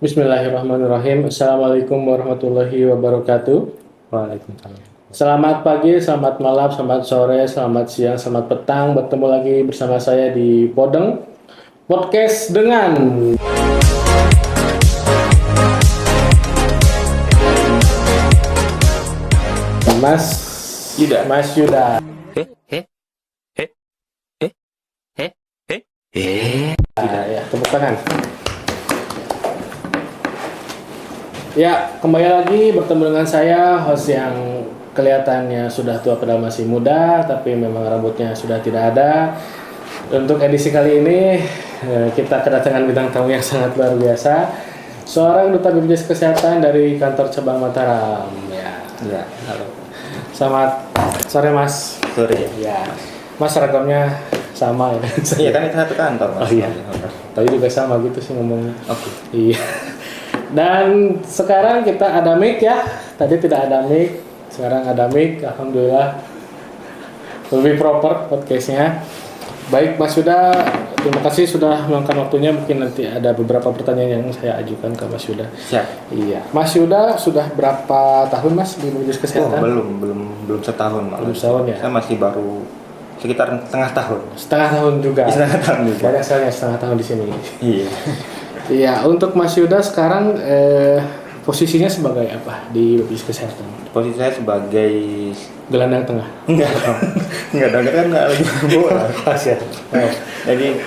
Bismillahirrahmanirrahim. Assalamualaikum warahmatullahi wabarakatuh. Waalaikumsalam. Selamat pagi, selamat malam, selamat sore, selamat siang, selamat petang. Bertemu lagi bersama saya di Podeng Podcast dengan Mas Yuda. Mas Yuda. Eh, eh, eh, eh, eh, Ya, tepuk tangan. Ya, kembali lagi bertemu dengan saya, host yang kelihatannya sudah tua padahal masih muda, tapi memang rambutnya sudah tidak ada. Untuk edisi kali ini, kita kedatangan bintang tamu yang sangat luar biasa. Seorang duta BPJS Kesehatan dari kantor cabang Mataram. Ya, halo. Selamat sore, Mas. Sorry. Ya, Mas seragamnya sama ya. Iya kan itu satu kantor, Mas. Oh iya. Tapi juga sama gitu sih ngomongnya. Oke. Iya. Dan sekarang kita ada mic ya. Tadi tidak ada mic, sekarang ada mic. Alhamdulillah lebih proper podcastnya. Baik, Mas Yuda, terima kasih sudah meluangkan waktunya. Mungkin nanti ada beberapa pertanyaan yang saya ajukan ke Mas Yuda. Siap. Iya, Mas Yuda sudah berapa tahun Mas di BPJS Oh, Kesehatan? belum setahun, Mas. Belum setahun ya? Saya masih baru sekitar setengah tahun. Setengah tahun juga. Setengah tahun juga. Banyak sekali setengah tahun di sini. Iya. Iya, untuk Mas Yuda sekarang posisinya sebagai apa di BPJS Kesehatan? Posisi saya sebagai Gelandang tengah. enggak dong. Enggak dong, kan enggak lagi bola. Pasien. Oh. Jadi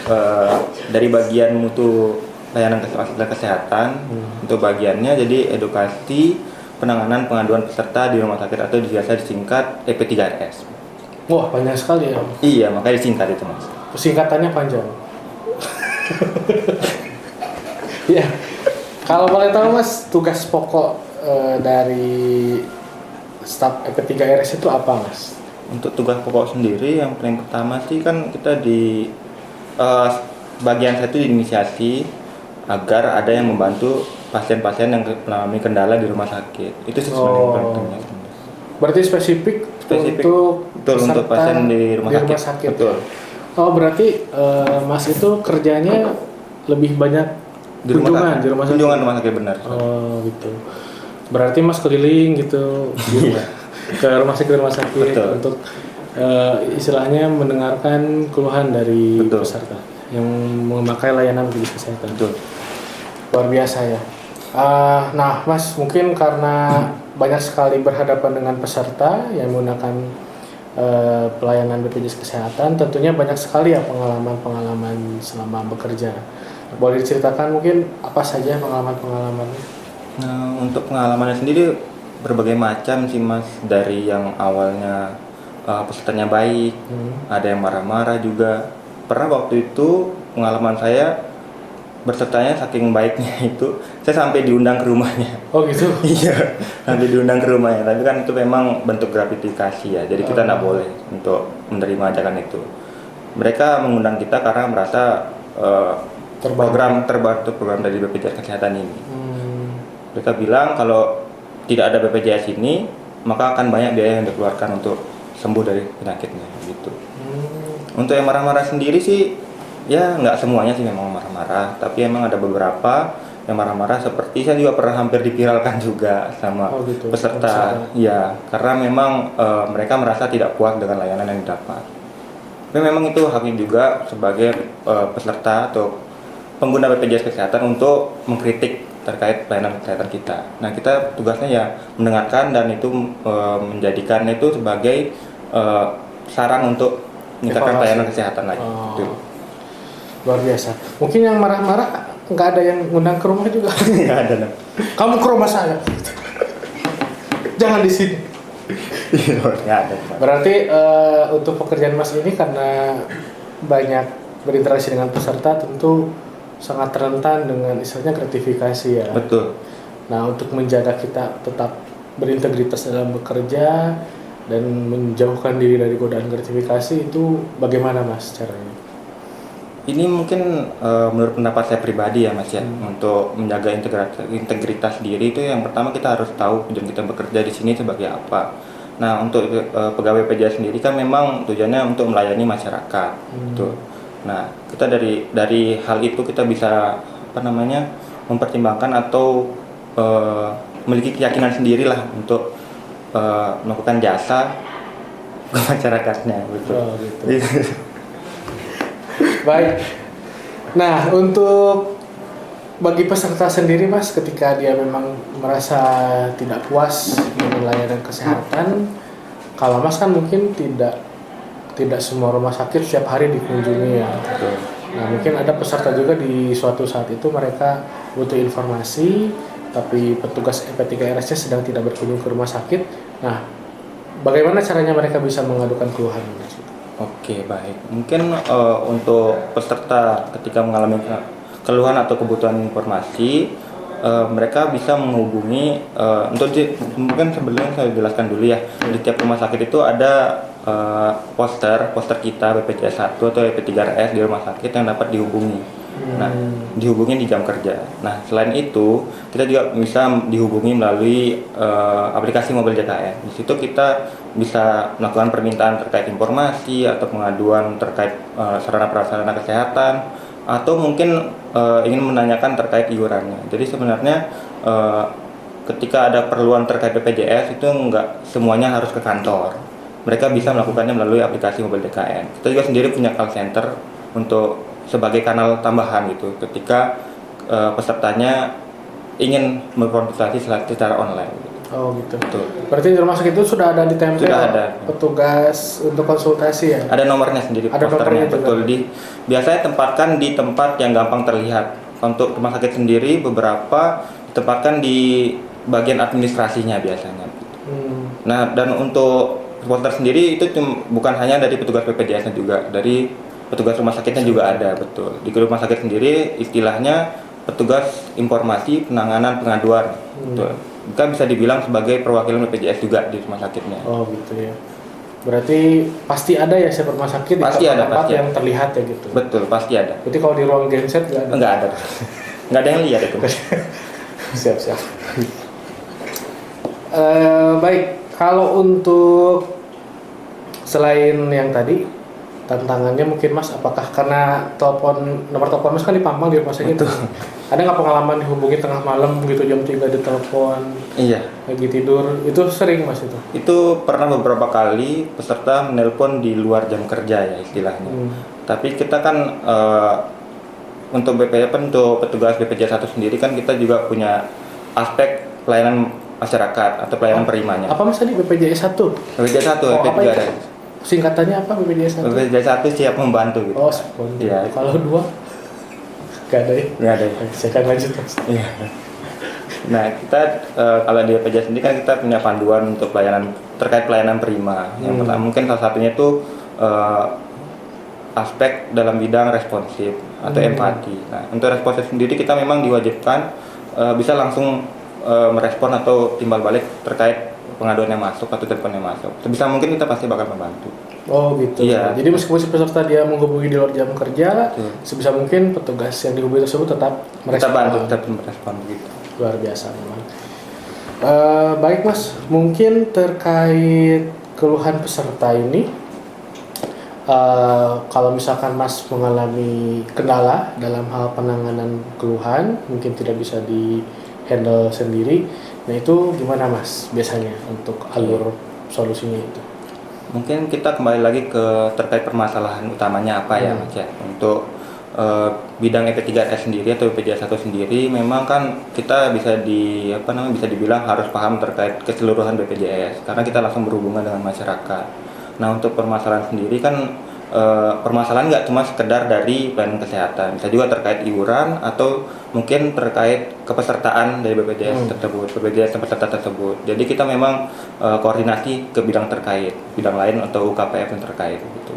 dari bagian mutu layanan kesehatan untuk bagiannya jadi edukasi penanganan pengaduan peserta di rumah sakit atau biasa disingkat EP3RS. Wah, banyak sekali ya. Iya, makanya disingkat itu, Mas. Singkatannya panjang. Iya. Kalau boleh tahu Mas, tugas pokok dari staf EP3RS itu apa, Mas? Untuk tugas pokok sendiri yang paling pertama sih kan kita di eh, bagian saya itu diinisiasi agar ada yang membantu pasien-pasien yang mengalami kendala di rumah sakit. Itu sih sebenarnya yang paling penting. Berarti spesifik untuk betul untuk peserta pasien di rumah sakit. Betul. Oh, berarti Mas itu kerjanya lebih banyak Di rumah sakit. di rumah sakit. Kunjungan rumah sakit benar. Oh, gitu. Berarti Mas keliling gitu ke rumah sakit Betul. untuk istilahnya mendengarkan keluhan dari Betul. peserta yang memakai layanan BPJS Kesehatan. Betul. Luar biasa ya. Nah, Mas, mungkin karena banyak sekali berhadapan dengan peserta yang menggunakan pelayanan BPJS Kesehatan, tentunya banyak sekali ya pengalaman-pengalaman selama bekerja. Boleh diceritakan mungkin apa saja pengalaman-pengalamannya? Nah, untuk pengalamannya sendiri berbagai macam sih, Mas. Dari yang awalnya pesertanya baik, ada yang marah-marah juga. Pernah waktu itu pengalaman saya bersertanya saking baiknya itu saya sampai diundang ke rumahnya. Oh gitu? Iya, sampai diundang ke rumahnya. Tapi kan itu memang bentuk gratifikasi ya. Jadi kita nggak boleh untuk menerima ajakan itu. Mereka mengundang kita karena merasa program dari BPJS Kesehatan ini. Mereka bilang kalau tidak ada BPJS ini, maka akan banyak biaya yang dikeluarkan untuk sembuh dari penyakitnya gitu. Untuk yang marah-marah sendiri sih, ya nggak semuanya sih memang marah-marah, tapi emang ada beberapa yang marah-marah, seperti saya juga pernah hampir dipiralkan juga sama peserta. Ya, karena memang mereka merasa tidak puas dengan layanan yang didapat. Tapi memang itu haknya juga sebagai peserta atau pengguna BPJS Kesehatan untuk mengkritik terkait pelayanan kesehatan kita. Nah, kita tugasnya ya mendengarkan dan itu menjadikan itu sebagai saran untuk meningkatkan pelayanan kesehatan lagi. Gitu. Luar biasa. Mungkin yang marah-marah nggak ada yang ngundang ke rumah juga. Nggak ada. Kamu ke rumah saya. Jangan di sini. Nggak ada. Berarti untuk pekerjaan Mas ini karena banyak berinteraksi dengan peserta, tentu sangat rentan dengan istilahnya gratifikasi ya. Betul. Nah, untuk menjaga kita tetap berintegritas dalam bekerja dan menjauhkan diri dari godaan gratifikasi itu bagaimana Mas caranya? Ini mungkin menurut pendapat saya pribadi ya, Mas ya. Untuk menjaga integritas diri itu yang pertama kita harus tahu tujuan kita bekerja di sini sebagai apa. Nah, untuk pegawai PJS sendiri kan memang tujuannya untuk melayani masyarakat. Gitu. Nah, kita dari hal itu kita bisa mempertimbangkan atau memiliki keyakinan sendirilah untuk melakukan jasa ke masyarakatnya, betul. Oh, gitu. Baik. Nah, untuk bagi peserta sendiri Mas, ketika dia memang merasa tidak puas dengan layanan kesehatan, kalau Mas kan mungkin tidak semua rumah sakit setiap hari dikunjungi ya. Betul. Nah, mungkin ada peserta juga di suatu saat itu mereka butuh informasi, tapi petugas EP3RS-nya sedang tidak berkunjung ke rumah sakit. Nah, bagaimana caranya mereka bisa mengadukan keluhan? Oke, baik. Mungkin untuk peserta ketika mengalami keluhan atau kebutuhan informasi, mereka bisa menghubungi mungkin sebelumnya saya jelaskan dulu ya. Di tiap rumah sakit itu ada poster kita BPJS 1 atau EP3RS di rumah sakit yang dapat dihubungi. Nah, dihubungi di jam kerja. Nah, selain itu kita juga bisa dihubungi melalui aplikasi mobil JKN. Di situ kita bisa melakukan permintaan terkait informasi atau pengaduan terkait sarana prasarana kesehatan, atau mungkin ingin menanyakan terkait iurannya. Jadi sebenarnya ketika ada perluan terkait BPJS itu enggak semuanya harus ke kantor. Mereka bisa melakukannya melalui aplikasi mobil DKN. Kita juga sendiri punya call center untuk sebagai kanal tambahan gitu ketika pesertanya ingin berkonsultasi secara online. Oh gitu. Betul. Berarti di rumah sakit itu sudah ada ditempel Sudah ada petugas untuk konsultasi ya? Ada nomornya sendiri, Ada posternya, nomornya juga. betul. Biasanya tempatkan di tempat yang gampang terlihat. Untuk rumah sakit sendiri beberapa ditempatkan di bagian administrasinya biasanya. Nah, dan untuk poster sendiri itu bukan hanya dari petugas BPJS-nya juga, dari petugas rumah sakitnya juga ada, betul. Di rumah sakit sendiri istilahnya petugas informasi penanganan pengaduan. Betul. Kita bisa dibilang sebagai perwakilan BPJS juga di rumah sakitnya. Oh gitu ya. Berarti pasti ada ya setiap rumah sakit Pasti di ada, tempat pasti yang ada. terlihat ya gitu. Betul, pasti ada. Berarti kalau di ruang genset nggak ada? Enggak ada. Enggak ada yang lihat itu. Siap. Baik, kalau untuk selain yang tadi tantangannya mungkin Mas, apakah karena nomor telepon Mas kan di Pampang di rumah sakit? Ada nggak pengalaman dihubungi tengah malam gitu jam 3 ditelepon? Iya. Lagi tidur, itu sering Mas itu? Itu pernah beberapa kali peserta menelpon di luar jam kerja ya istilahnya. Tapi kita kan untuk untuk petugas BPJS 1 sendiri kan kita juga punya aspek pelayanan masyarakat atau pelayanan perimanya. Apa Mas tadi BPJS 1? BPJS 1, apa EP3 itu? Singkatannya apa BPJS 1? BPJS 1 siap membantu gitu. Oh, sponsor. Iya. Kalau 2? Gak ada ya? Nggak ada. Saya akan lanjut Mas. Iya. Nah, kita kalau di BPJS sendiri kan kita punya panduan untuk terkait pelayanan prima. Yang pertama mungkin salah satunya itu aspek dalam bidang responsif atau empati. Nah, untuk responsif sendiri kita memang diwajibkan bisa langsung merespon atau timbal balik terkait pengaduan yang masuk atau telepon yang masuk. Sebisa mungkin kita pasti bakal membantu. Oh gitu. Iya. Jadi meskipun si peserta dia menghubungi di luar jam kerja, sebisa mungkin petugas yang dihubungi tersebut tetap Kita bantu, tetap merespon begitu. Luar biasa memang. Baik Mas, mungkin terkait keluhan peserta ini, kalau misalkan Mas mengalami kendala dalam hal penanganan keluhan, mungkin tidak bisa di handle sendiri. Nah itu gimana Mas biasanya untuk alur solusinya itu? Mungkin kita kembali lagi ke terkait permasalahan utamanya apa ya Mas ya. Untuk bidang EP3RS sendiri atau BPJS 1 sendiri memang kan kita bisa dibilang harus paham terkait keseluruhan BPJS karena kita langsung berhubungan dengan masyarakat. Nah, untuk permasalahan sendiri kan permasalahan nggak cuma sekedar dari pelayanan kesehatan, bisa juga terkait iuran atau mungkin terkait kepesertaan dari BPJS tersebut, BPJS peserta tersebut. Jadi kita memang koordinasi ke bidang terkait, bidang lain atau UKPF yang terkait gitu.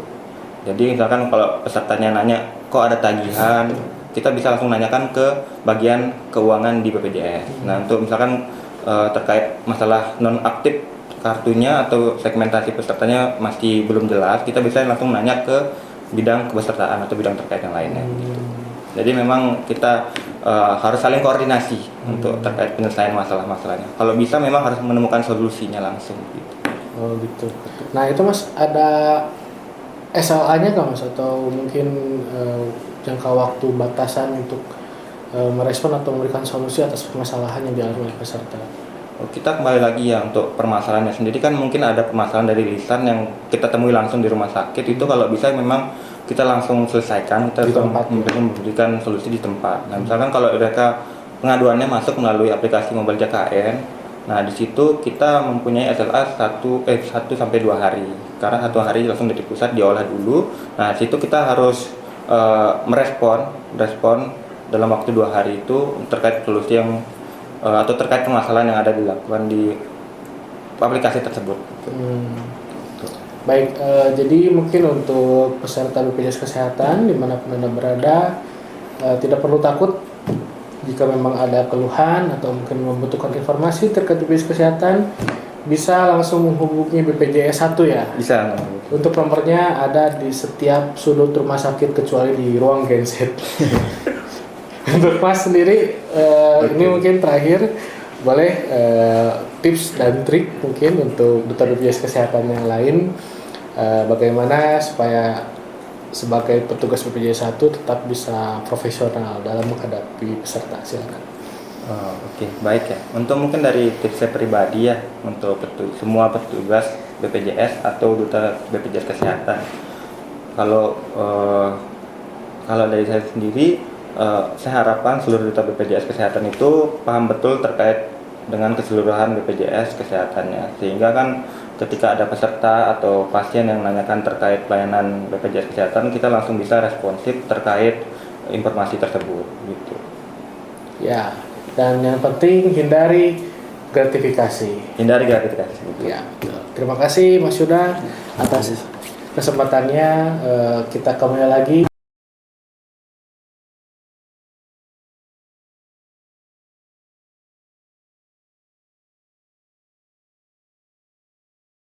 Jadi misalkan kalau pesertanya nanya kok ada tagihan, kita bisa langsung nanyakan ke bagian keuangan di BPJS. Nah, untuk misalkan terkait masalah non aktif kartunya atau segmentasi pesertanya masih belum jelas, kita bisa langsung nanya ke bidang kepesertaan atau bidang terkait yang lainnya. Gitu. Jadi memang kita harus saling koordinasi untuk terkait penyelesaian masalah-masalahnya. Kalau bisa memang harus menemukan solusinya langsung. Gitu. Oh gitu. Nah itu Mas ada SLA-nya nggak Mas atau mungkin jangka waktu batasan untuk merespon atau memberikan solusi atas permasalahan yang dialami oleh peserta. Kita kembali lagi ya untuk permasalahannya sendiri kan mungkin ada permasalahan dari lisan yang kita temui langsung di rumah sakit itu kalau bisa memang kita langsung selesaikan, kita Di tempat, memberikan solusi di tempat. Nah misalkan kalau mereka pengaduannya masuk melalui aplikasi Mobile JKN, nah di situ kita mempunyai SLA 1 sampai 2 hari karena 1 hari langsung dari pusat diolah dulu. Nah di situ kita harus merespon dalam waktu 2 hari itu terkait solusi yang atau terkait permasalahan yang ada dilakukan di aplikasi tersebut. Baik, jadi mungkin untuk peserta BPJS Kesehatan dimanapun Anda berada, tidak perlu takut jika memang ada keluhan atau mungkin membutuhkan informasi terkait BPJS Kesehatan, bisa langsung menghubungi BPJS 1 ya. Bisa. Untuk nomornya ada di setiap sudut rumah sakit kecuali di ruang genset. Untuk Mas sendiri, ini mungkin terakhir boleh tips dan trik mungkin untuk duta BPJS Kesehatan yang lain, bagaimana supaya sebagai petugas BPJS 1 tetap bisa profesional dalam menghadapi peserta. Silakan. Oke, baik ya. Untuk mungkin dari tips saya pribadi ya untuk semua petugas BPJS atau duta BPJS Kesehatan. Kalau dari saya sendiri, saya harapkan seluruh duta BPJS Kesehatan itu paham betul terkait dengan keseluruhan BPJS Kesehatannya, sehingga kan ketika ada peserta atau pasien yang menanyakan terkait pelayanan BPJS Kesehatan, kita langsung bisa responsif terkait informasi tersebut gitu. Ya, dan yang penting hindari gratifikasi. Hindari gratifikasi. Gitu. Ya, terima kasih Mas Yuda atas kesempatannya. Kita kembali lagi.